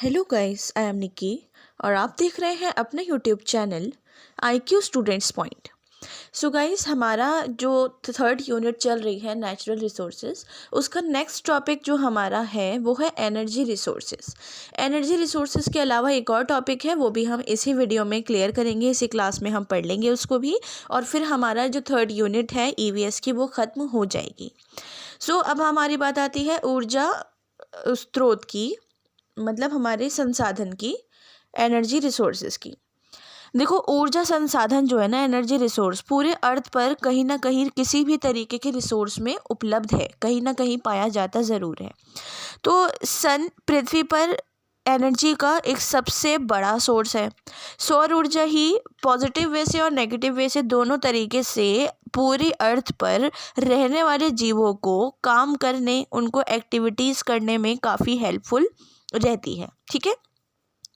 Hello guys, I am निकी और आप देख रहे हैं अपना YouTube channel IQ students point. So guys, हमारा जो थर्ड यूनिट चल रही है नेचुरल रिसोर्सेज, उसका नेक्स्ट टॉपिक जो हमारा है वो है एनर्जी रिसोर्सेज। एनर्जी रिसोर्सेज के अलावा एक और टॉपिक है, वो भी हम इसी वीडियो में क्लियर करेंगे, इसी क्लास में हम पढ़ लेंगे उसको भी, और फिर हमारा जो थर्ड यूनिट है EVS की वो ख़त्म हो जाएगी। सो अब हमारी बात आती है ऊर्जा स्रोत की, मतलब हमारे संसाधन की, एनर्जी रिसोर्सेज की। देखो, ऊर्जा संसाधन जो है ना, एनर्जी रिसोर्स पूरे अर्थ पर कहीं ना कहीं किसी भी तरीके के रिसोर्स में उपलब्ध है, कहीं ना कहीं पाया जाता ज़रूर है। तो सन पृथ्वी पर एनर्जी का एक सबसे बड़ा सोर्स है। सौर ऊर्जा ही पॉजिटिव वे से और नेगेटिव वे से दोनों तरीके से पूरी अर्थ पर रहने वाले जीवों को काम करने, उनको एक्टिविटीज़ करने में काफ़ी हेल्पफुल रहती है। ठीक है,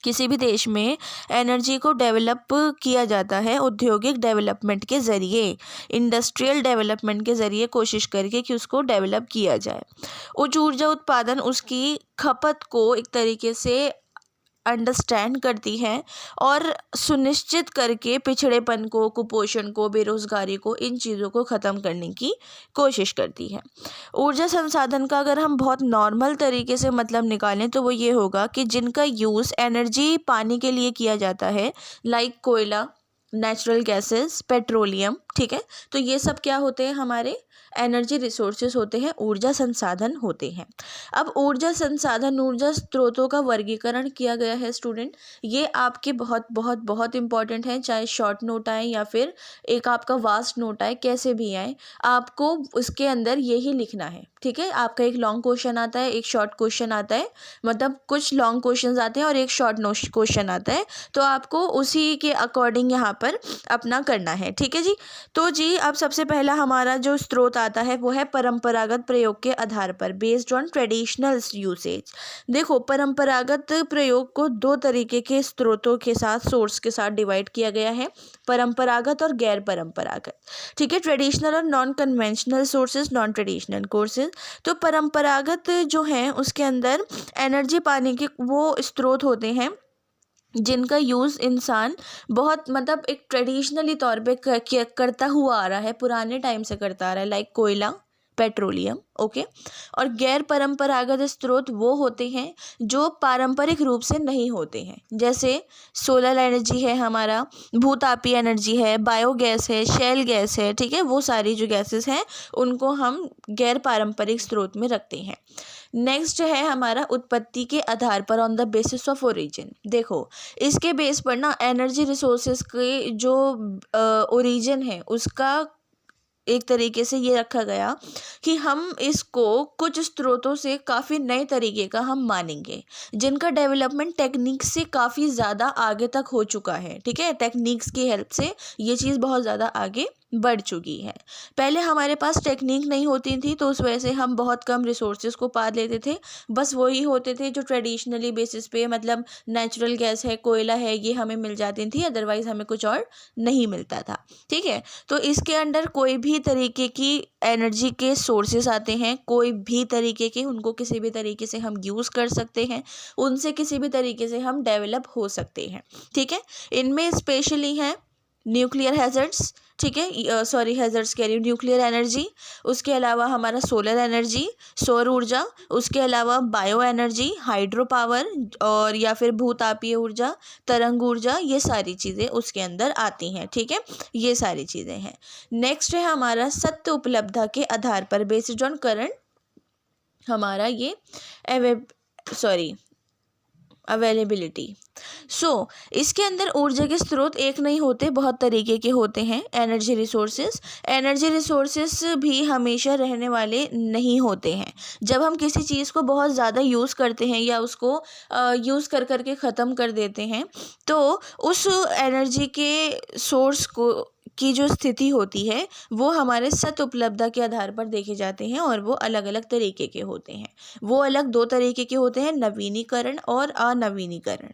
किसी भी देश में एनर्जी को डेवलप किया जाता है औद्योगिक डेवलपमेंट के ज़रिए, इंडस्ट्रियल डेवलपमेंट के ज़रिए कोशिश करके कि उसको डेवलप किया जाए। उच्च ऊर्जा उत्पादन उसकी खपत को एक तरीके से अंडरस्टैंड करती है और सुनिश्चित करके पिछड़ेपन को, कुपोषण को, बेरोज़गारी को, इन चीज़ों को ख़त्म करने की कोशिश करती है। ऊर्जा संसाधन का अगर हम बहुत नॉर्मल तरीके से मतलब निकालें तो वो ये होगा कि जिनका यूज़ एनर्जी पाने के लिए किया जाता है, लाइक कोयला, नेचुरल गैसेस, पेट्रोलियम। ठीक है, तो ये सब क्या होते हैं, हमारे एनर्जी रिसोर्सेज होते हैं, ऊर्जा संसाधन होते हैं। अब ऊर्जा संसाधन, ऊर्जा स्रोतों का वर्गीकरण किया गया है स्टूडेंट, ये आपके बहुत बहुत बहुत इंपॉर्टेंट है, चाहे शॉर्ट नोट आए या फिर एक आपका वास्ट नोट आए, कैसे भी आए, आपको उसके अंदर यही लिखना है। ठीक है, आपका एक लॉन्ग क्वेश्चन आता है, एक शॉर्ट क्वेश्चन आता है, मतलब कुछ लॉन्ग क्वेश्चन आते हैं और एक शॉर्ट क्वेश्चन आता है, तो आपको उसी के अकॉर्डिंग यहाँ पर अपना करना है। ठीक है जी। तो जी, अब सबसे पहला हमारा जो स्रोत आता है वो है परंपरागत प्रयोग के आधार पर, बेस्ड ऑन ट्रेडिशनल यूसेज। देखो, परंपरागत प्रयोग को दो तरीके के स्रोतों के साथ, सोर्स के साथ डिवाइड किया गया है, परंपरागत और गैर परंपरागत। ठीक है, ट्रेडिशनल और non conventional sources, non traditional courses. तो परंपरागत जो हैं उसके अंदर एनर्जी पाने के वो स्रोत होते हैं जिनका यूज़ इंसान बहुत, मतलब एक ट्रेडिशनली तौर पे करता हुआ आ रहा है, पुराने टाइम से करता आ रहा है, लाइक कोयला, पेट्रोलियम। ओके। और गैर परंपरागत स्रोत वो होते हैं जो पारंपरिक रूप से नहीं होते हैं, जैसे सोलर एनर्जी है हमारा, भूतापीय एनर्जी है, बायोगैस है, शेल गैस है। ठीक है, वो सारी जो गैसेस हैं उनको हम गैर पारंपरिक स्रोत में रखते हैं। नेक्स्ट है हमारा उत्पत्ति के आधार पर, on the basis of origin. देखो, इसके बेस पर ना एनर्जी रिसोर्सेज के जो ओरिजिन है उसका एक तरीके से ये रखा गया कि हम इसको कुछ स्रोतों से काफ़ी नए तरीके का हम मानेंगे, जिनका डेवलपमेंट टेक्निक से काफ़ी ज़्यादा आगे तक हो चुका है। ठीक है, टेक्निक्स की हेल्प से ये चीज़ बहुत ज़्यादा आगे बढ़ चुकी है। पहले हमारे पास टेक्निक नहीं होती थी, तो उस वजह से हम बहुत कम रिसोर्सेज को पा लेते थे, बस वही होते थे जो ट्रेडिशनली बेसिस पे, मतलब नेचुरल गैस है, कोयला है, ये हमें मिल जाती थी, अदरवाइज़ हमें कुछ और नहीं मिलता था। ठीक है, तो इसके अंडर कोई भी तरीके की एनर्जी के सोर्सेस आते हैं, कोई भी तरीके के, उनको किसी भी तरीके से हम यूज़ कर सकते हैं, उनसे किसी भी तरीके से हम डेवलप हो सकते हैं। ठीक है, इनमें स्पेशली हैं न्यूक्लियर हैज़र्ड्स। ठीक है, सॉरी, हैज़र्ड्स कह रही हूँ, न्यूक्लियर एनर्जी, उसके अलावा हमारा सोलर एनर्जी, सौर ऊर्जा, उसके अलावा बायो एनर्जी, हाइड्रो पावर, और या फिर भूतापीय ऊर्जा, तरंग ऊर्जा, ये सारी चीज़ें उसके अंदर आती हैं। ठीक है, ये सारी चीज़ें हैं। नेक्स्ट है हमारा सत्य उपलब्धता के आधार पर, बेस्ड ऑन करंट, हमारा ये अवेलेबिलिटी। सो इसके अंदर ऊर्जा के स्रोत एक नहीं होते, बहुत तरीके के होते हैं एनर्जी रिसोर्सेज। एनर्जी रिसोर्सेज भी हमेशा रहने वाले नहीं होते हैं। जब हम किसी चीज़ को बहुत ज़्यादा यूज़ करते हैं या उसको यूज़ कर करके ख़त्म कर देते हैं, तो उस एनर्जी के सोर्स को की जो स्थिति होती है वो हमारे सत उपलब्धता के आधार पर देखे जाते हैं, और वो अलग अलग तरीके के होते हैं। वो अलग दो तरीके के होते हैं, नवीनीकरण और अनवीनीकरण।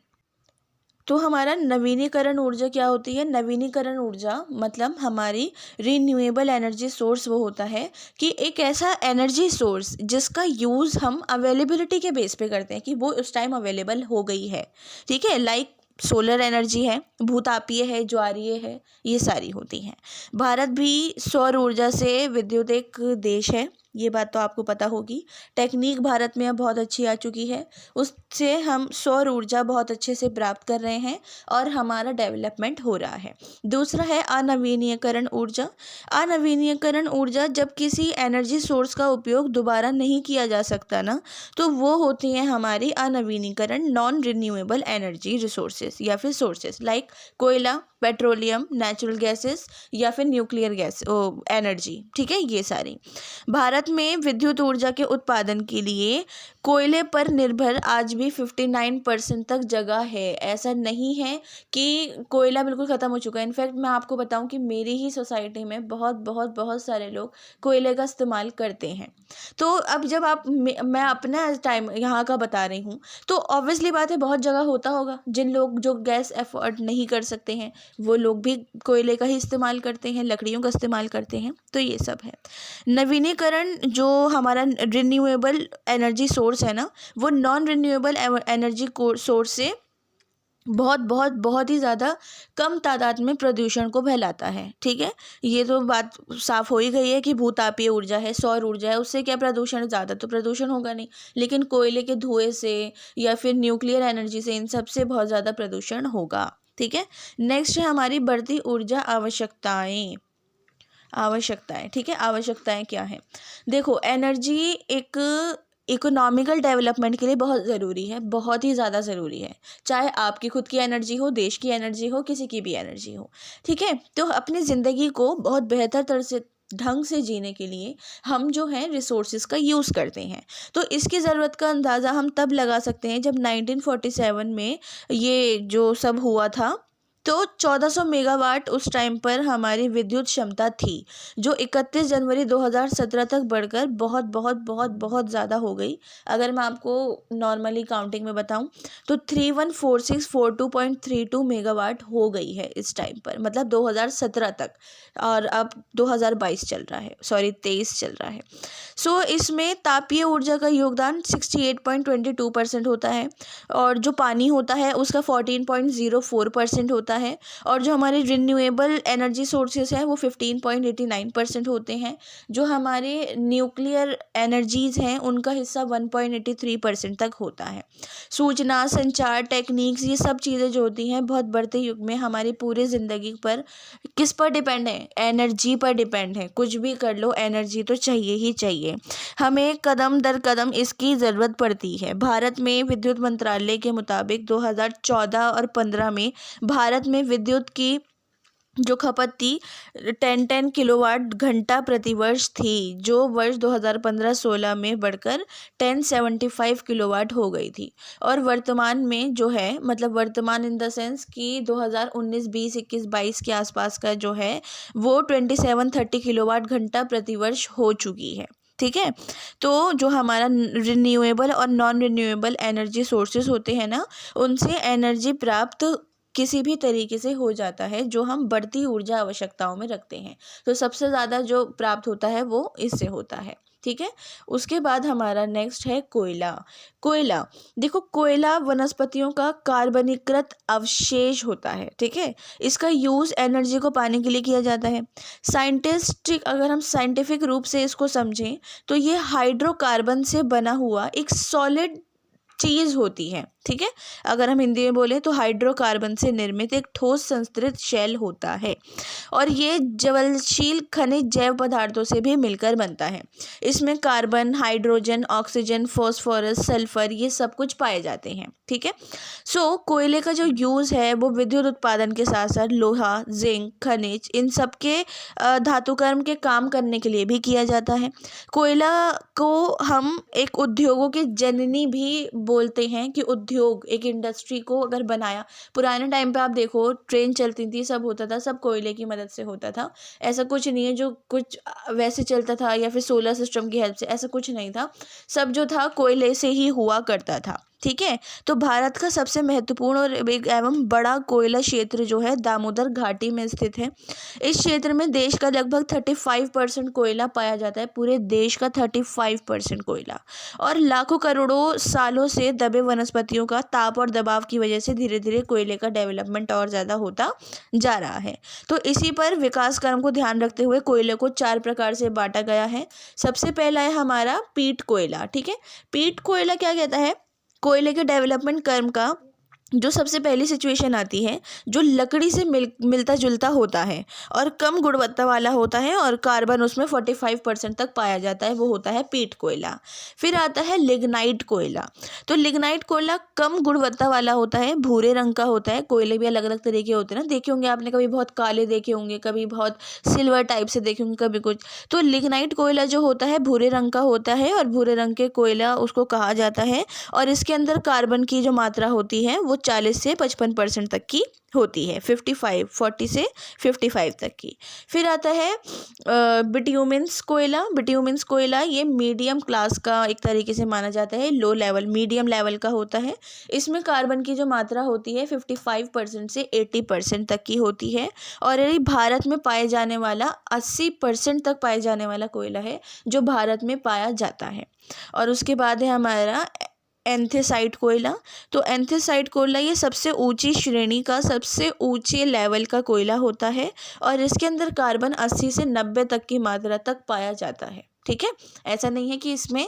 तो हमारा नवीनीकरण ऊर्जा क्या होती है? नवीनीकरण ऊर्जा मतलब हमारी रिन्यूएबल एनर्जी सोर्स वो होता है कि एक ऐसा एनर्जी सोर्स जिसका यूज़ हम अवेलेबिलिटी के बेस पे करते हैं कि वो उस टाइम अवेलेबल हो गई है, ठीक है। लाइक सोलर एनर्जी है, भूतापीय है, ज्वारीय है, ये सारी होती हैं। भारत भी सौर ऊर्जा से विद्युत एक देश है, ये बात तो आपको पता होगी। टेक्निक भारत में अब बहुत अच्छी आ चुकी है, उससे हम सौर ऊर्जा बहुत अच्छे से प्राप्त कर रहे हैं और हमारा डेवलपमेंट हो रहा है। दूसरा है अनवीनीकरण ऊर्जा। अनवीनीकरण ऊर्जा जब किसी एनर्जी सोर्स का उपयोग दोबारा नहीं किया जा सकता ना, तो वो होती हैं हमारी अनवीनीकरण नॉन रिन्यूएबल एनर्जी रिसोर्सेज या फिर सोर्सेज, लाइक कोयला, पेट्रोलियम, नेचुरल गैसेस या फिर न्यूक्लियर गैस एनर्जी, ठीक है। ये सारी भारत में विद्युत ऊर्जा के उत्पादन के लिए कोयले पर निर्भर आज भी 59% तक जगह है। ऐसा नहीं है कि कोयला बिल्कुल ख़त्म हो चुका है। इनफैक्ट मैं आपको बताऊं कि मेरी ही सोसाइटी में बहुत बहुत बहुत सारे लोग कोयले का इस्तेमाल करते हैं। तो अब जब मैं अपना टाइम यहाँ का बता रही हूँ, तो ऑब्वियसली बात है बहुत जगह होता होगा जिन लोग जो गैस अफोर्ड नहीं कर सकते हैं, वो लोग भी कोयले का ही इस्तेमाल करते हैं, लकड़ियों का इस्तेमाल करते हैं। तो ये सब है। नवीनीकरण जो हमारा रिन्यूएबल एनर्जी सोर्स है ना, वो नॉन रिन्यूएबल एनर्जी सोर्स से बहुत बहुत बहुत ही ज़्यादा कम तादाद में प्रदूषण को फैलाता है, ठीक है। ये तो बात साफ हो ही गई है कि भूतापीय ऊर्जा है, सौर ऊर्जा है, उससे क्या प्रदूषण, ज़्यादा तो प्रदूषण होगा नहीं, लेकिन कोयले के धुएं से या फिर न्यूक्लियर एनर्जी से, इन सब से बहुत ज़्यादा प्रदूषण होगा, ठीक है। नेक्स्ट है हमारी बढ़ती ऊर्जा आवश्यकताएं। ठीक है। आवश्यकताएं क्या है? देखो, एनर्जी एक इकोनॉमिकल डेवलपमेंट के लिए बहुत ज़रूरी है, बहुत ही ज़्यादा ज़रूरी है। चाहे आपकी खुद की एनर्जी हो, देश की एनर्जी हो, किसी की भी एनर्जी हो, ठीक है। तो अपनी ज़िंदगी को बहुत बेहतर तरह से ढंग से जीने के लिए हम जो है रिसोर्सेज का यूज़ करते हैं। तो इसकी ज़रूरत का अंदाज़ा हम तब लगा सकते हैं जब 1947 में ये जो सब हुआ था, तो 1400 मेगावाट उस टाइम पर हमारी विद्युत क्षमता थी, जो 31 जनवरी 2017 तक बढ़कर बहुत बहुत बहुत बहुत ज़्यादा हो गई। अगर मैं आपको नॉर्मली काउंटिंग में बताऊं तो 314642.32 मेगावाट हो गई है इस टाइम पर, मतलब 2017 तक। और अब 2022 चल रहा है, सॉरी 23 चल रहा है। सो इसमें तापीय ऊर्जा का योगदान 68.22% होता है, और जो पानी होता है उसका 14.04% होता है, और जो हमारे रिन्यूएबल एनर्जी सोर्सेज हैं वो 15.89% होते हैं। जो हमारे न्यूक्लियर एनर्जीज़ हैं उनका हिस्सा 1.83% तक होता है। सूचना संचार टेक्निक्स, ये सब चीज़ें जो होती हैं बहुत बढ़ते युग में हमारी पूरी ज़िंदगी पर किस पर डिपेंड है? एनर्जी पर डिपेंड है। कुछ भी कर लो, एनर्जी तो चाहिए ही चाहिए। हमें कदम दर कदम इसकी ज़रूरत पड़ती है। भारत में विद्युत मंत्रालय के मुताबिक 2014 और 15 में भारत में विद्युत की जो खपत थी 10 किलोवाट घंटा प्रतिवर्ष थी, जो वर्ष 2015-16 में बढ़कर 1075 किलोवाट हो गई थी। और वर्तमान में जो है, मतलब वर्तमान इन द सेंस कि 2019, 20, 21, 22 के आसपास का जो है वो 2730 किलोवाट घंटा प्रतिवर्ष हो चुकी है, ठीक है। तो जो हमारा रिन्यूएबल और नॉन रिन्यूएबल एनर्जी सोर्सेज होते हैं ना, उनसे एनर्जी प्राप्त किसी भी तरीके से हो जाता है जो हम बढ़ती ऊर्जा आवश्यकताओं में रखते हैं। तो सबसे ज़्यादा जो प्राप्त होता है वो इससे होता है, ठीक है। उसके बाद हमारा नेक्स्ट है कोयला। कोयला, देखो, कोयला वनस्पतियों का कार्बनीकृत अवशेष होता है, ठीक है। इसका यूज़ एनर्जी को पाने के लिए किया जाता है। अगर हम साइंटिफिक रूप से इसको समझें तो ये हाइड्रोकार्बन से बना हुआ एक सॉलिड चीज़ होती है, ठीक है। अगर हम हिंदी में बोलें तो हाइड्रोकार्बन से निर्मित एक ठोस संस्तृत शेल होता है, और ये ज्वलनशील खनिज जैव पदार्थों से भी मिलकर बनता है। इसमें carbon, hydrogen, oxygen, phosphorus, sulphur, ये सब कुछ पाए जाते हैं, ठीक है। सो कोयले का जो यूज़ है वो विद्युत उत्पादन के साथ साथ लोहा, जिंक, खनिज, इन सब के धातुकर्म के काम करने के लिए भी किया जाता है। कोयला को हम एक उद्योगों की जननी भी बोलते हैं कि उद्योग, एक इंडस्ट्री को अगर बनाया, पुराने टाइम पे आप देखो ट्रेन चलती थी, सब होता था, सब कोयले की मदद से होता था। ऐसा कुछ नहीं है जो कुछ वैसे चलता था या फिर सोलर सिस्टम की हेल्प से, ऐसा कुछ नहीं था। सब जो था कोयले से ही हुआ करता था, ठीक है। तो भारत का सबसे महत्वपूर्ण और एवं बड़ा कोयला क्षेत्र जो है दामोदर घाटी में स्थित है। इस क्षेत्र में देश का लगभग 35% कोयला पाया जाता है, पूरे देश का 35% कोयला। और लाखों करोड़ों सालों से दबे वनस्पतियों का ताप और दबाव की वजह से धीरे धीरे कोयले का डेवलपमेंट और ज़्यादा होता जा रहा है। तो इसी पर विकास क्रम को ध्यान रखते हुए कोयले को 4 प्रकार से बांटा गया है। सबसे पहला है हमारा पीट कोयला, ठीक है। पीट कोयला क्या कहता है? कोयले के डेवलपमेंट कर्म का जो सबसे पहली सिचुएशन आती है, जो लकड़ी से मिलता जुलता होता है और कम गुणवत्ता वाला होता है और कार्बन उसमें 45% तक पाया जाता है, वो होता है पीट कोयला। फिर आता है लिग्नाइट कोयला। तो लिग्नाइट कोयला कम गुणवत्ता वाला होता है, भूरे रंग का होता है। कोयले भी अलग अलग तरह के होते हैं ना, देखे होंगे आपने, कभी बहुत काले देखे होंगे, कभी बहुत सिल्वर टाइप से देखे होंगे, कभी कुछ। तो लिग्नाइट कोयला जो होता है भूरे रंग का होता है और भूरे रंग के कोयला उसको कहा जाता है। और इसके अंदर कार्बन की जो मात्रा होती है वो 40 से 55% तक की होती है, 40 से 55 तक की। फिर आता है बिट्यूमिन्स कोयला। बिट्यूमिन्स कोयला ये मीडियम क्लास का एक तरीके से माना जाता है, लो लेवल मीडियम लेवल का होता है। इसमें कार्बन की जो मात्रा होती है 55% से 80% तक की होती है। और ये भारत में पाए जाने वाला 80% तक पाए जाने वाला कोयला है जो भारत में पाया जाता है। और उसके बाद है हमारा एंथेसाइट कोयला। तो एंथेसाइट कोयला ये सबसे ऊंची श्रेणी का, सबसे ऊंचे लेवल का कोयला होता है और इसके अंदर कार्बन 80 से 90 तक की मात्रा तक पाया जाता है, ठीक है। ऐसा नहीं है कि इसमें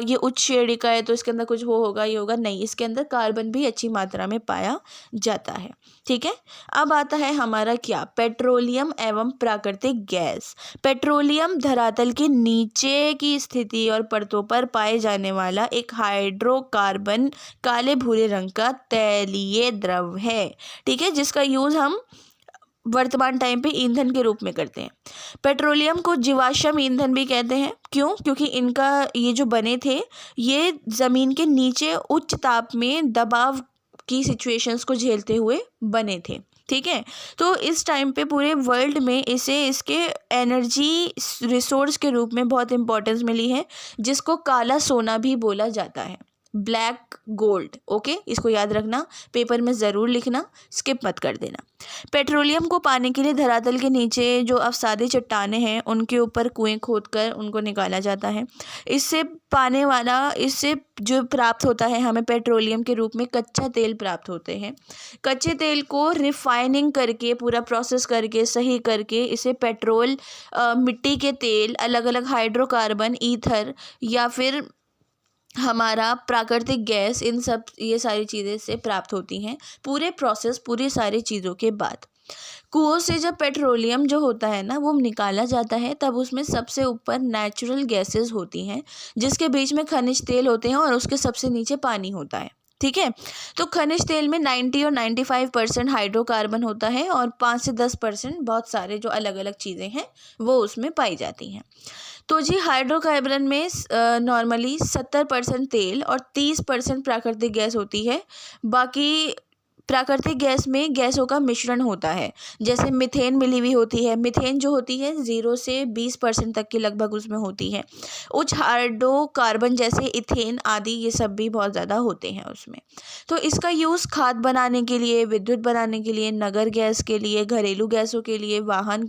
ये उच्च श्रेणी का है तो इसके अंदर कुछ वो होगा ये होगा, नहीं, इसके अंदर कार्बन भी अच्छी मात्रा में पाया जाता है, ठीक है। अब आता है हमारा क्या, पेट्रोलियम एवं प्राकृतिक गैस। पेट्रोलियम धरातल के नीचे की स्थिति और परतों पर पाए जाने वाला एक हाइड्रोकार्बन काले भूरे रंग का तैलीय द्रव है, ठीक है, जिसका यूज हम वर्तमान टाइम पे ईंधन के रूप में करते हैं। पेट्रोलियम को जीवाश्म ईंधन भी कहते हैं। क्यों? क्योंकि इनका ये जो बने थे ये ज़मीन के नीचे उच्च ताप में दबाव की सिचुएशंस को झेलते हुए बने थे, ठीक है। तो इस टाइम पे पूरे वर्ल्ड में इसे इसके एनर्जी रिसोर्स के रूप में बहुत इंपॉर्टेंस मिली है, जिसको काला सोना भी बोला जाता है, ब्लैक गोल्ड। ओके, इसको याद रखना, पेपर में ज़रूर लिखना, स्किप मत कर देना। पेट्रोलियम को पाने के लिए धरातल के नीचे जो अवसादी चट्टानें हैं उनके ऊपर कुएं खोदकर उनको निकाला जाता है। इससे जो प्राप्त होता है हमें पेट्रोलियम के रूप में कच्चा तेल प्राप्त होते हैं। कच्चे तेल को रिफाइनिंग करके, पूरा प्रोसेस करके, सही करके इसे पेट्रोल, मिट्टी के तेल, अलग अलग हाइड्रोकार्बन, ईथर या फिर हमारा प्राकृतिक गैस, इन सब ये सारी चीज़ें से प्राप्त होती हैं। पूरे प्रोसेस, पूरी सारी चीज़ों के बाद कुओं से जब पेट्रोलियम जो होता है ना वो निकाला जाता है, तब उसमें सबसे ऊपर नेचुरल गैसेस होती हैं, जिसके बीच में खनिज तेल होते हैं और उसके सबसे नीचे पानी होता है, ठीक है। तो खनिज तेल में 90 और 95% हाइड्रोकार्बन होता है और 5 से 10% बहुत सारे जो अलग अलग चीज़ें हैं वो उसमें पाई जाती हैं। तो जी हाइड्रोकार्बन में नॉर्मली 70% तेल और 30% प्राकृतिक गैस होती है। बाकी प्राकृतिक गैस में गैसों का मिश्रण होता है, जैसे मीथेन मिली हुई होती है। मीथेन जो होती है 0 से 20% तक की लगभग उसमें होती है। उच्च हाइड्रोकार्बन जैसे इथेन आदि ये सब भी बहुत ज़्यादा होते हैं उसमें। तो इसका यूज़ खाद बनाने के लिए, विद्युत बनाने के लिए, नगर गैस के लिए, घरेलू गैसों के लिए, वाहन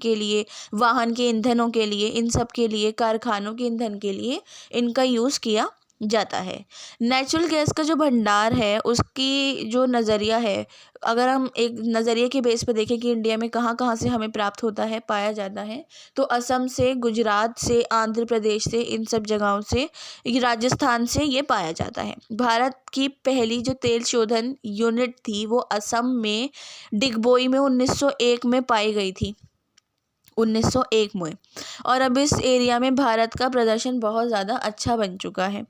के ईंधनों के लिए, इन सब के लिए, कारखानों के ईंधन के लिए इनका यूज़ किया जाता है। नेचुरल गैस का जो भंडार है उसकी जो नज़रिया है, अगर हम एक नज़रिए के बेस पे देखें कि इंडिया में कहाँ कहाँ से हमें प्राप्त होता है, पाया जाता है, तो असम से, गुजरात से, आंध्र प्रदेश से, इन सब जगहों से, राजस्थान से ये पाया जाता है। भारत की पहली जो तेल शोधन यूनिट थी वो असम में डिगबोई में 1901 में पाई गई थी, 1901 में। और अब इस एरिया में भारत का प्रदर्शन बहुत ज़्यादा अच्छा बन चुका है।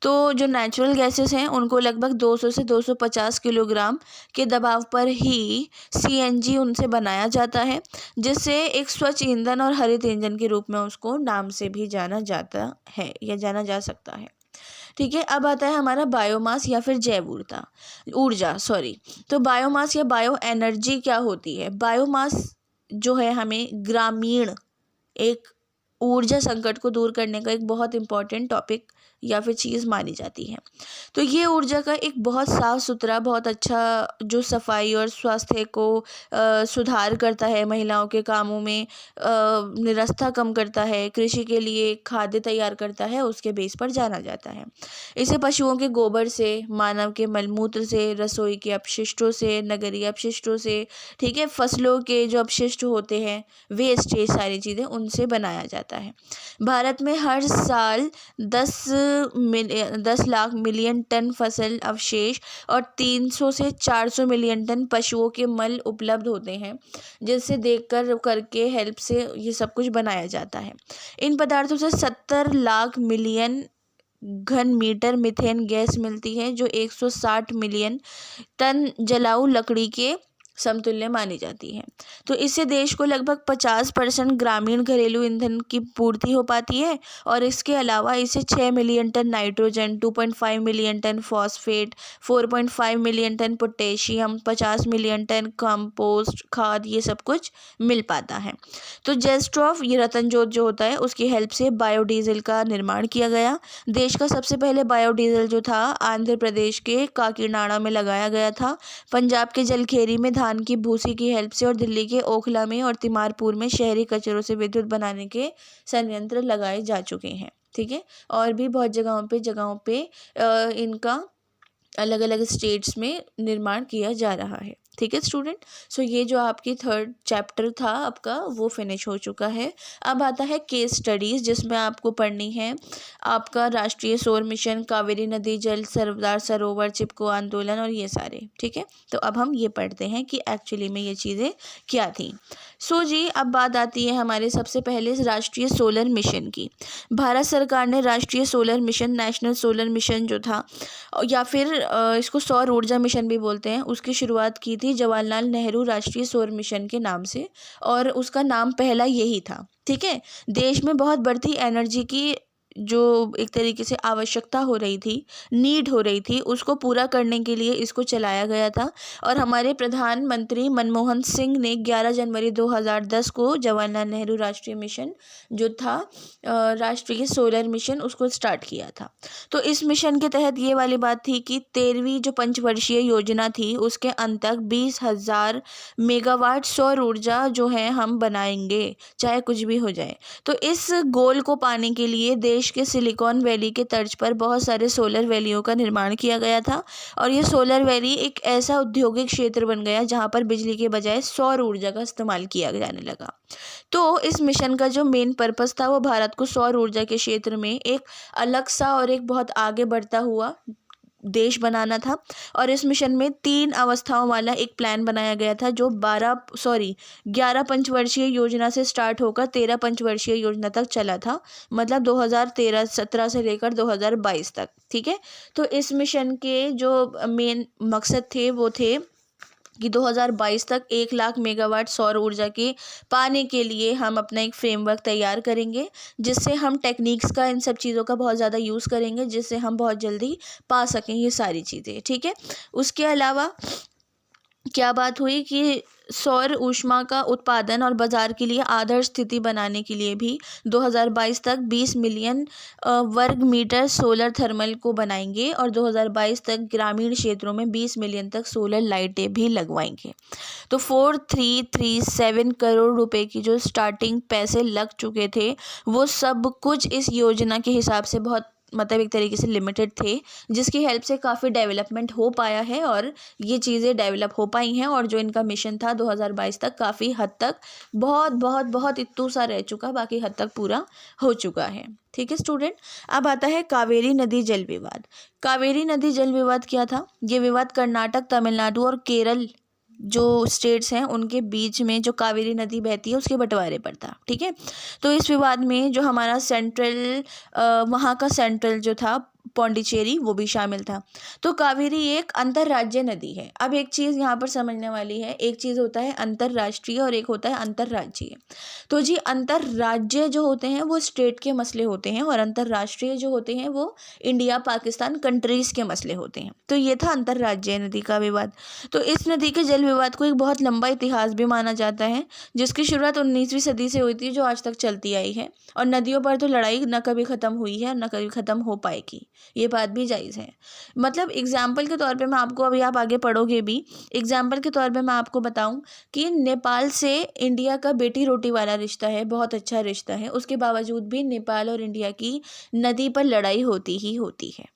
तो जो नेचुरल गैसेस हैं उनको लगभग 200 से 250 किलोग्राम के दबाव पर ही सीएनजी उनसे बनाया जाता है, जिससे एक स्वच्छ ईंधन और हरित ईंधन के रूप में उसको नाम से भी जाना जाता है या जाना जा सकता है, ठीक है। अब आता है हमारा बायोमास या फिर जैव ऊर्जा। तो बायोमास या बायो एनर्जी क्या होती है? बायोमास जो है हमें ग्रामीण एक ऊर्जा संकट को दूर करने का एक बहुत इम्पॉर्टेंट टॉपिक या फिर चीज़ मानी जाती है। तो ये ऊर्जा का एक बहुत साफ़ सुथरा, बहुत अच्छा जो सफाई और स्वास्थ्य को सुधार करता है, महिलाओं के कामों में निरस्ता कम करता है, कृषि के लिए खाद्य तैयार करता है, उसके बेस पर जाना जाता है। इसे पशुओं के गोबर से, मानव के मलमूत्र से, रसोई के अपशिष्टों से, नगरीय अपशिष्टों से, ठीक है, फसलों के जो अपशिष्ट होते हैं, वेस्ट, ये सारी चीज़ें उनसे बनाया जाता है। भारत में हर साल 10 लाख मिलियन टन फसल अवशेष और 300 से 400 मिलियन टन पशुओं के मल उपलब्ध होते हैं, जिससे देखकर करके हेल्प से ये सब कुछ बनाया जाता है। इन पदार्थों से 70 लाख मिलियन घन मीटर मीथेन गैस मिलती है, जो 160 मिलियन टन जलाऊ लकड़ी के समतुल्य मानी जाती है। तो इससे देश को लगभग 50% ग्रामीण घरेलू ईंधन की पूर्ति हो पाती है। और इसके अलावा इसे 6 million tonne nitrogen, 2.5 million tonne phosphate, 4.5 million tonne potassium, 50 million tonne compost खाद, ये सब कुछ मिल पाता है। तो जेस्ट्रॉफ, ये रतन जोत जो होता है, उसकी हेल्प से बायोडीजल का निर्माण किया गया। देश का सबसे पहले बायोडीजल जो था आंध्र प्रदेश के काकीनाडा में लगाया गया था। पंजाब के जलखेरी में धान की भूसी की हेल्प से और दिल्ली के ओखला में और तिमारपुर में शहरी कचरों से विद्युत बनाने के संयंत्र लगाए जा चुके हैं। ठीक है, और भी बहुत जगहों पे इनका अलग अलग स्टेट्स में निर्माण किया जा रहा है। ठीक है स्टूडेंट, सो ये जो आपकी 3rd चैप्टर था आपका, वो फिनिश हो चुका है। अब आता है केस स्टडीज़, जिसमें आपको पढ़नी है आपका राष्ट्रीय सौर मिशन, कावेरी नदी जल, सरदार सरोवर, चिपको आंदोलन और ये सारे। ठीक है, तो अब हम ये पढ़ते हैं कि एक्चुअली में ये चीज़ें क्या थी। सो जी, अब बात आती है हमारे सबसे पहले राष्ट्रीय सोलर मिशन की। भारत सरकार ने राष्ट्रीय solar mission, national solar mission जो था, या फिर इसको सौर ऊर्जा मिशन भी बोलते हैं, उसकी शुरुआत की थी जवाहरलाल नेहरू राष्ट्रीय सौर मिशन के नाम से, और उसका नाम पहला यही था। ठीक है, देश में बहुत बढ़ती एनर्जी की जो एक तरीके से आवश्यकता हो रही थी, नीड हो रही थी, उसको पूरा करने के लिए इसको चलाया गया था। और हमारे प्रधानमंत्री मनमोहन सिंह ने 11 जनवरी 2010 को जवाहरलाल नेहरू राष्ट्रीय मिशन जो था, राष्ट्रीय सोलर मिशन, उसको स्टार्ट किया था। तो इस मिशन के तहत ये वाली बात थी कि 13वीं जो पंचवर्षीय योजना थी, उसके अंतर्गत 20,000 मेगावाट सौर ऊर्जा जो है हम बनाएंगे, चाहे कुछ भी हो जाए। तो इस गोल को पाने के लिए देश के सिलिकॉन वैली के तर्ज पर बहुत सारे सोलर वैलियों का निर्माण किया गया था। और ये सोलर वैली एक ऐसा औद्योगिक क्षेत्र बन गया जहाँ पर बिजली के बजाय सौर ऊर्जा का इस्तेमाल किया जाने लगा। तो इस मिशन का जो मेन पर्पस था, वो भारत को सौर ऊर्जा के क्षेत्र में एक अलग सा और एक बहुत आगे बढ़ता हुआ देश बनाना था। और इस मिशन में 3 अवस्थाओं वाला एक प्लान बनाया गया था, जो 11 पंचवर्षीय योजना से स्टार्ट होकर 13 पंचवर्षीय योजना तक चला था, मतलब 2017 से लेकर 2022 तक। ठीक है, तो इस मिशन के जो मेन मकसद थे वो थे कि 2022 तक 1 लाख मेगावाट सौर ऊर्जा के पाने के लिए हम अपना एक फ्रेमवर्क तैयार करेंगे, जिससे हम टेक्निक्स का, इन सब चीज़ों का बहुत ज़्यादा यूज़ करेंगे, जिससे हम बहुत जल्दी पा सकें ये सारी चीज़ें। ठीक है, उसके अलावा क्या बात हुई कि सौर ऊष्मा का उत्पादन और बाजार के लिए आदर्श स्थिति बनाने के लिए भी 2022 तक 20 मिलियन वर्ग मीटर सोलर थर्मल को बनाएंगे, और 2022 तक ग्रामीण क्षेत्रों में 20 मिलियन तक सोलर लाइटें भी लगवाएंगे। तो 4337 करोड़ रुपए की जो स्टार्टिंग पैसे लग चुके थे, वो सब कुछ इस योजना के हिसाब से बहुत, मतलब एक तरीके से लिमिटेड थे, जिसकी हेल्प से काफ़ी डेवलपमेंट हो पाया है और ये चीज़ें डेवलप हो पाई हैं। और जो इनका मिशन था 2022 तक, काफ़ी हद तक, बहुत बहुत बहुत इतना सा रह चुका, बाकी हद तक पूरा हो चुका है। ठीक है स्टूडेंट, अब आता है कावेरी नदी जल विवाद। कावेरी नदी जल विवाद क्या था? ये विवाद कर्नाटक, तमिलनाडु और केरल जो स्टेट्स हैं उनके बीच में जो कावेरी नदी बहती है उसके बंटवारे पर था। ठीक है, तो इस विवाद में जो हमारा सेंट्रल, वहाँ का सेंट्रल जो था पौंडीचेरी वो भी शामिल था। तो कावेरी एक अंतर्राज्यीय नदी है। अब एक चीज़ यहाँ पर समझने वाली है, एक चीज़ होता है अंतर्राष्ट्रीय और एक होता है अंतर्राज्यीय। तो जी अंतर्राज्यीय जो होते हैं वो स्टेट के मसले होते हैं और अंतर्राष्ट्रीय जो होते हैं वो इंडिया पाकिस्तान कंट्रीज़ के मसले होते हैं। तो ये था अंतर्राज्यीय नदी का विवाद। तो इस नदी के जल विवाद को एक बहुत लंबा इतिहास भी माना जाता है, जिसकी शुरुआत 19वीं सदी से हुई थी, जो आज तक चलती आई है। और नदियों पर तो लड़ाई न कभी ख़त्म हुई है, न कभी ख़त्म हो पाएगी, ये बात भी जायज़ है। मतलब एग्जाम्पल के तौर पे मैं आपको, अभी आप आगे पढ़ोगे भी, एग्जाम्पल के तौर पे मैं आपको बताऊं कि नेपाल से इंडिया का बेटी रोटी वाला रिश्ता है, बहुत अच्छा रिश्ता है। उसके बावजूद भी नेपाल और इंडिया की नदी पर लड़ाई होती ही होती है।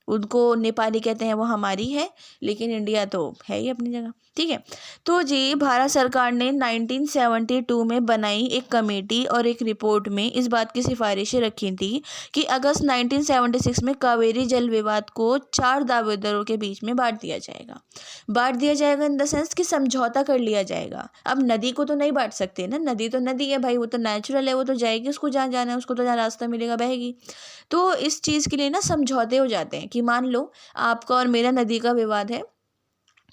उनको नेपाली कहते हैं, वो हमारी है, लेकिन इंडिया तो है ही अपनी जगह, ठीक है। तो जी भारत सरकार ने 1972 में बनाई एक कमेटी और एक रिपोर्ट में इस बात की सिफारिशें रखी थी कि अगस्त 1976 में कावेरी जल विवाद को 4 दावेदारों के बीच में बांट दिया जाएगा इन द सेंस कि समझौता कर लिया जाएगा। अब नदी को तो नहीं बांट सकते ना, नदी तो नदी है भाई, वो तो नेचुरल है, वो तो जाएगी, उसको जहाँ जाना है, उसको तो जहाँ रास्ता मिलेगा बहेगी। तो इस चीज़ के लिए ना समझौते हो जाते हैं कि मान लो आपका और मेरा नदी का विवाद है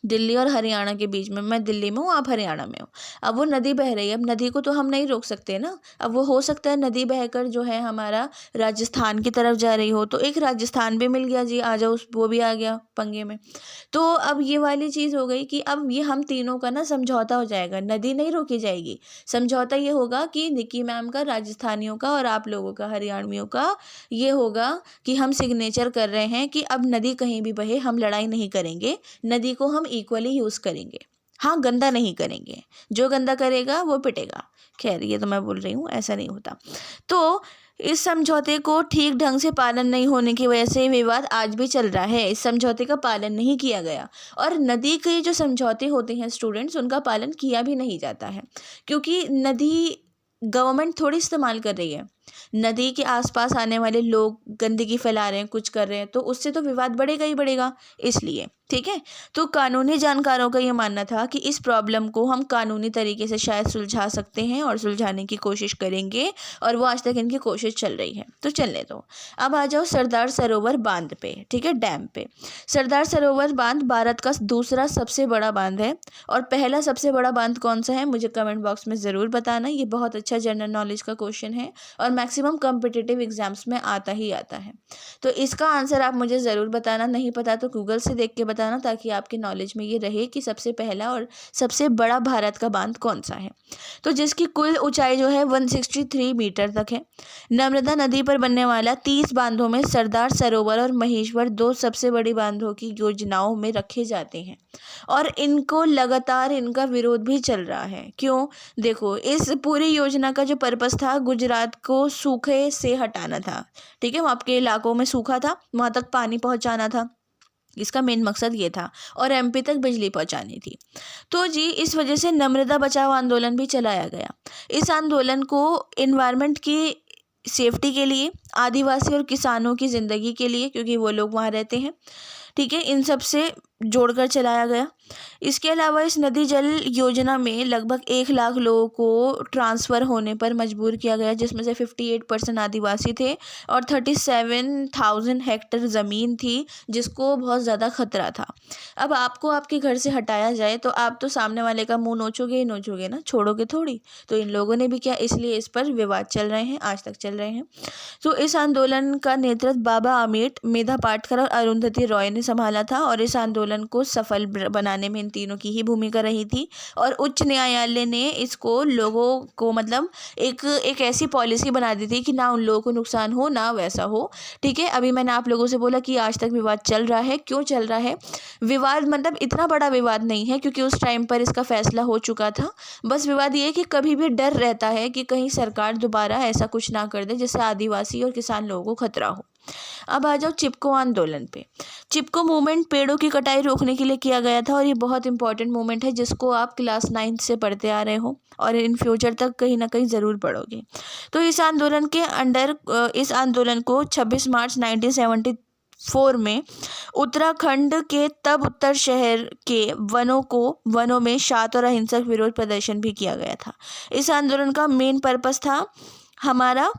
दिल्ली और हरियाणा के बीच में, मैं दिल्ली में हूँ, आप हरियाणा में हो। अब वो नदी बह रही है, अब नदी को तो हम नहीं रोक सकते ना। अब वो हो सकता है नदी बहकर जो है हमारा राजस्थान की तरफ जा रही हो, तो एक राजस्थान भी मिल गया जी, आ जाओ, वो भी आ गया पंगे में। तो अब ये वाली चीज़ हो गई कि अब ये हम तीनों का ना समझौता हो जाएगा, नदी नहीं रोकी जाएगी। समझौता ये होगा कि निकी मैम का, राजस्थानियों का और आप लोगों का, हरियाणवियों का, ये होगा कि हम सिग्नेचर कर रहे हैं कि अब नदी कहीं भी बहे, हम लड़ाई नहीं करेंगे, नदी को हम इक्वली यूज़ करेंगे। हाँ, गंदा नहीं करेंगे, जो गंदा करेगा वो पिटेगा। खैर ये तो मैं बोल रही हूँ, ऐसा नहीं होता। तो इस समझौते को ठीक ढंग से पालन नहीं होने की वजह से विवाद आज भी चल रहा है। इस समझौते का पालन नहीं किया गया और नदी के जो समझौते होते हैं स्टूडेंट्स, उनका पालन किया भी नहीं जाता है, क्योंकि नदी गवर्नमेंट थोड़ी इस्तेमाल कर रही है। नदी के आसपास आने वाले लोग गंदगी फैला रहे हैं, कुछ कर रहे हैं, तो उससे तो विवाद बढ़ेगा ही बढ़ेगा, इसलिए, ठीक है। तो कानूनी जानकारों का ये मानना था कि इस प्रॉब्लम को हम कानूनी तरीके से शायद सुलझा सकते हैं और सुलझाने की कोशिश करेंगे, और वो आज तक इनकी कोशिश चल रही है, तो चलने दो। अब आ जाओ सरदार सरोवर बांध पे, ठीक है, डैम पे। सरदार सरोवर बांध भारत का दूसरा सबसे बड़ा बांध है, और पहला सबसे बड़ा बांध कौन सा है मुझे कमेंट बॉक्स में ज़रूर बताना। ये बहुत अच्छा जनरल नॉलेज का क्वेश्चन है और मैक्सिमम कॉम्पिटिटिव एग्जाम्स में आता ही आता है। तो इसका आंसर आप मुझे ज़रूर बताना, नहीं पता तो गूगल से देख के बताना, ताकि आपकी नॉलेज में ये रहे कि सबसे पहला और सबसे बड़ा भारत का बांध कौन सा है। तो जिसकी कुल ऊंचाई जो है 163 मीटर तक है। नर्मदा नदी पर बनने वाला 30 बांधों में सरदार सरोवर और महेश्वर 2 सबसे बड़ी बांधों की योजनाओं में रखे जाते हैं, और इनको लगातार इनका विरोध भी चल रहा है। क्यों? देखो, इस पूरी योजना का जो पर्पस था, गुजरात को सूखे से हटाना था, ठीक है, वहाँ के इलाकों में सूखा था, वहाँ तक पानी पहुँचाना था, इसका मेन मकसद ये था, और एमपी तक बिजली पहुंचानी थी। तो जी इस वजह से नर्मदा बचाओ आंदोलन भी चलाया गया। इस आंदोलन को एनवायरनमेंट की सेफ्टी के लिए, आदिवासी और किसानों की ज़िंदगी के लिए, क्योंकि वो लोग वहाँ रहते हैं, ठीक है, इन सब से जोड़कर चलाया गया। इसके अलावा इस नदी जल योजना में लगभग 1 लाख लोगों को ट्रांसफ़र होने पर मजबूर किया गया, जिसमें से 58% आदिवासी थे और 37,000 हेक्टेयर ज़मीन थी, जिसको बहुत ज़्यादा खतरा था। अब आपको आपके घर से हटाया जाए तो आप तो सामने वाले का मुंह नोचोगे ही नोचोगे ना, छोड़ोगे थोड़ी। तो इन लोगों ने भी किया, इसलिए इस पर विवाद चल रहे हैं, आज तक चल रहे हैं। तो इस आंदोलन का नेतृत्व बाबा आमेट, मेधा पाटकर और अरुंधति रॉय ने संभाला था, और इस आंदोलन को सफल बनाने में इन तीनों की ही भूमिका रही थी। और उच्च न्यायालय ने इसको लोगों को मतलब एक ऐसी पॉलिसी बना दी थी कि ना उन लोगों को नुकसान हो ना वैसा हो, ठीक है। अभी मैंने आप लोगों से बोला कि आज तक विवाद चल रहा है, क्यों चल रहा है? विवाद मतलब इतना बड़ा विवाद नहीं है, क्योंकि उस टाइम पर इसका फैसला हो चुका था। बस विवाद ये है कि कभी भी डर रहता है कि कहीं सरकार दोबारा ऐसा कुछ ना कर दे जिससे आदिवासी और किसान लोगों को खतरा हो। अब आ जाओ चिपको आंदोलन पे। चिपको मूवमेंट पेड़ों की कटाई रोकने के लिए किया गया था, और ये बहुत इंपॉर्टेंट मूवमेंट है, जिसको आप क्लास 9 से पढ़ते आ रहे हो और इन फ्यूचर तक कहीं ना कहीं ज़रूर पढ़ोगे। तो इस आंदोलन के अंडर इस आंदोलन को 26 मार्च 1974 में उत्तराखंड के तब उत्तर शहर के वनों में शांत और अहिंसक विरोध प्रदर्शन भी किया गया था। इस आंदोलन का मेन पर्पस था हमारा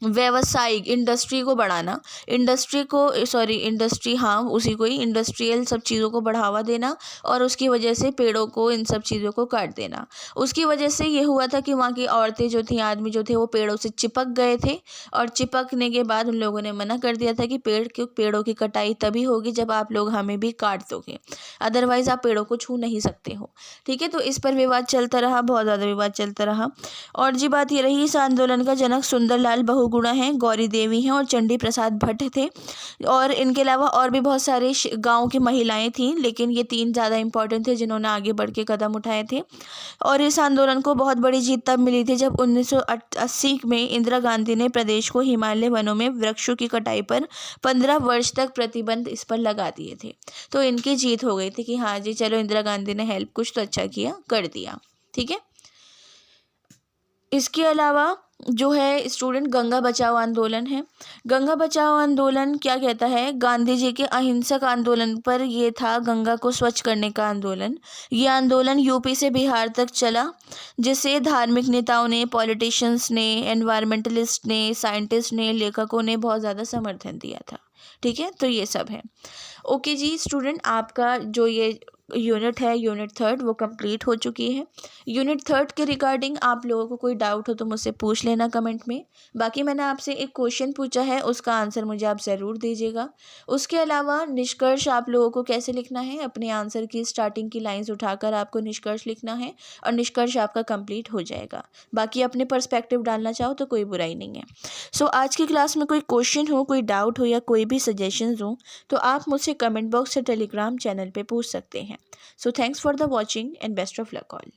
व्यावसायिक इंडस्ट्री को बढ़ाना, इंडस्ट्री, हाँ उसी को ही, इंडस्ट्रियल सब चीज़ों को बढ़ावा देना, और उसकी वजह से पेड़ों को, इन सब चीज़ों को काट देना। उसकी वजह से ये हुआ था कि वहाँ की औरतें जो थी, आदमी जो थे, वो पेड़ों से चिपक गए थे, और चिपकने के बाद उन लोगों ने मना कर दिया था कि पेड़ों की कटाई तभी होगी जब आप लोग हमें भी काट दोगे, अदरवाइज़ आप पेड़ों को छू नहीं सकते हो। ठीक है, तो इस पर विवाद चलता रहा, बहुत ज़्यादा विवाद चलता रहा। और जी बात ये रही, इस आंदोलन का जनक सुंदरलाल बहुगुणा हैं, गौरी देवी हैं और चंडी प्रसाद भट्ट थे, और इनके अलावा और भी बहुत सारे गांव की महिलाएं थीं, लेकिन ये 3 ज़्यादा इंपॉर्टेंट थे जिन्होंने आगे बढ़ के कदम उठाए थे। और इस आंदोलन को बहुत बड़ी जीत तब मिली थी जब 1980 में इंदिरा गांधी ने प्रदेश को हिमालय वनों में वृक्षों की कटाई पर 15 वर्ष तक प्रतिबंध इस पर लगा दिए थे। तो इनकी जीत हो गई थी कि हाँ जी चलो, इंदिरा गांधी ने हेल्प कुछ तो अच्छा किया, कर दिया। ठीक है, इसके अलावा जो है स्टूडेंट, गंगा बचाओ आंदोलन है। गंगा बचाओ आंदोलन क्या कहता है, गांधी जी के अहिंसक आंदोलन पर ये था, गंगा को स्वच्छ करने का आंदोलन। ये आंदोलन यूपी से बिहार तक चला, जिसे धार्मिक नेताओं ने, पॉलिटिशियंस ने, एनवायरमेंटलिस्ट ने, साइंटिस्ट ने, लेखकों ने बहुत ज़्यादा समर्थन दिया था। ठीक है, तो ये सब है। ओके जी स्टूडेंट, आपका जो ये यूनिट है, यूनिट 3 वो कंप्लीट हो चुकी है। यूनिट 3 के रिगार्डिंग आप लोगों को कोई डाउट हो तो मुझसे पूछ लेना कमेंट में। बाकी मैंने आपसे एक क्वेश्चन पूछा है, उसका आंसर मुझे आप ज़रूर दीजिएगा। उसके अलावा निष्कर्ष आप लोगों को कैसे लिखना है, अपने आंसर की स्टार्टिंग की लाइंस उठाकर आपको निष्कर्ष लिखना है, और निष्कर्ष आपका कंप्लीट हो जाएगा। बाकी अपने पर्सपेक्टिव डालना चाहो तो कोई बुराई नहीं है। सो आज की क्लास में कोई क्वेश्चन हो, कोई डाउट हो या कोई भी सजेशंस हो तो आप मुझसे कमेंट बॉक्स या टेलीग्राम चैनल पे पूछ सकते हैं। So thanks for the watching and best of luck all.